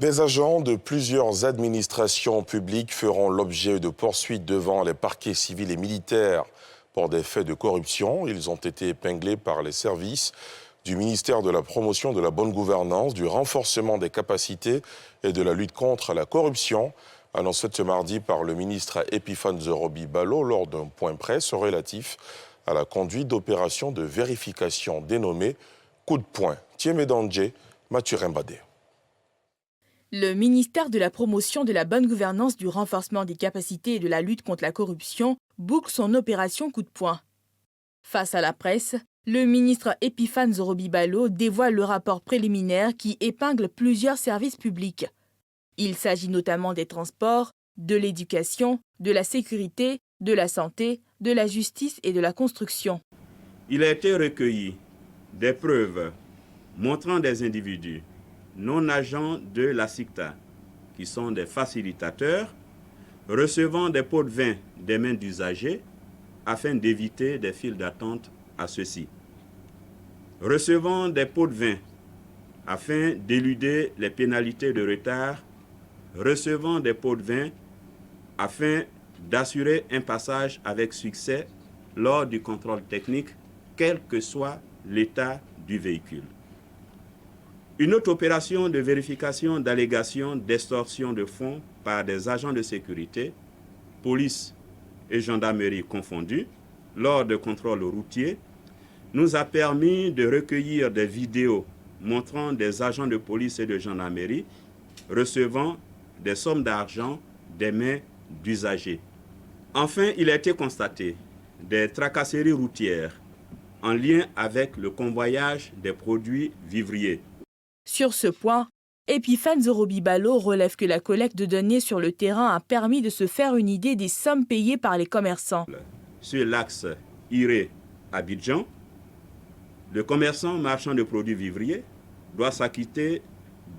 Des agents de plusieurs administrations publiques feront l'objet de poursuites devant les parquets civils et militaires pour des faits de corruption. Ils ont été épinglés par les services du ministère de la Promotion de la bonne gouvernance, du renforcement des capacités et de la lutte contre la corruption, annoncé ce mardi par le ministre Epiphane Zorobi Ballo lors d'un point presse relatif à la conduite d'opérations de vérification dénommées coup de poing. Thiemé Dandje, Mathieu Mbadé. Le ministère de la Promotion de la bonne gouvernance, du renforcement des capacités et de la lutte contre la corruption boucle son opération coup de poing. Face à la presse, le ministre Epiphane Zorobi Ballo dévoile le rapport préliminaire qui épingle plusieurs services publics. Il s'agit notamment des transports, de l'éducation, de la sécurité, de la santé, de la justice et de la construction. Il a été recueilli des preuves montrant des individus non agents de la SICTA, qui sont des facilitateurs, recevant des pots de vin des mains d'usagers afin d'éviter des files d'attente à ceux-ci. Recevant des pots de vin afin d'éluder les pénalités de retard, recevant des pots de vin afin d'assurer un passage avec succès lors du contrôle technique, quel que soit l'état du véhicule. Une autre opération de vérification d'allégations d'extorsion de fonds par des agents de sécurité, police et gendarmerie confondus, lors de contrôles routiers, nous a permis de recueillir des vidéos montrant des agents de police et de gendarmerie recevant des sommes d'argent des mains d'usagers. Enfin, il a été constaté des tracasseries routières en lien avec le convoyage des produits vivriers. Sur ce point, Epiphane Zorobi Ballo relève que la collecte de données sur le terrain a permis de se faire une idée des sommes payées par les commerçants. Sur l'axe Iré-Abidjan, le commerçant marchand de produits vivriers doit s'acquitter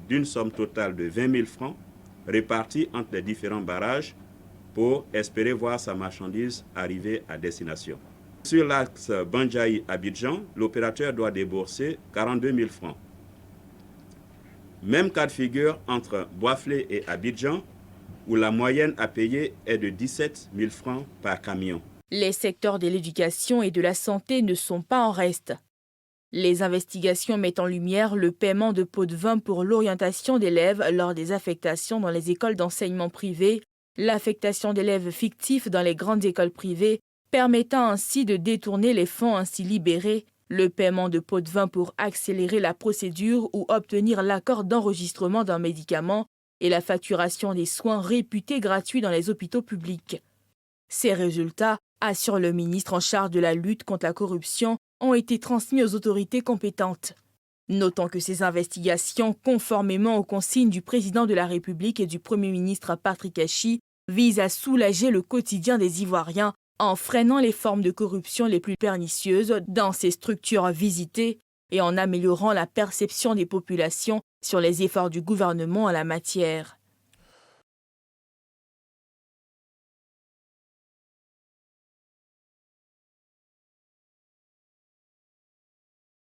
d'une somme totale de 20 000 francs répartie entre les différents barrages pour espérer voir sa marchandise arriver à destination. Sur l'axe Banjaï-Abidjan, l'opérateur doit débourser 42 000 francs. Même cas de figure entre Boisflé et Abidjan, où la moyenne à payer est de 17 000 francs par camion. Les secteurs de l'éducation et de la santé ne sont pas en reste. Les investigations mettent en lumière le paiement de pots de vin pour l'orientation d'élèves lors des affectations dans les écoles d'enseignement privé, l'affectation d'élèves fictifs dans les grandes écoles privées, permettant ainsi de détourner les fonds ainsi libérés, le paiement de pots de vin pour accélérer la procédure ou obtenir l'accord d'enregistrement d'un médicament et la facturation des soins réputés gratuits dans les hôpitaux publics. Ces résultats, assure le ministre en charge de la lutte contre la corruption, ont été transmis aux autorités compétentes. Notons que ces investigations, conformément aux consignes du président de la République et du Premier ministre Patrick Achi, visent à soulager le quotidien des Ivoiriens en freinant les formes de corruption les plus pernicieuses dans ces structures visitées et en améliorant la perception des populations sur les efforts du gouvernement en la matière.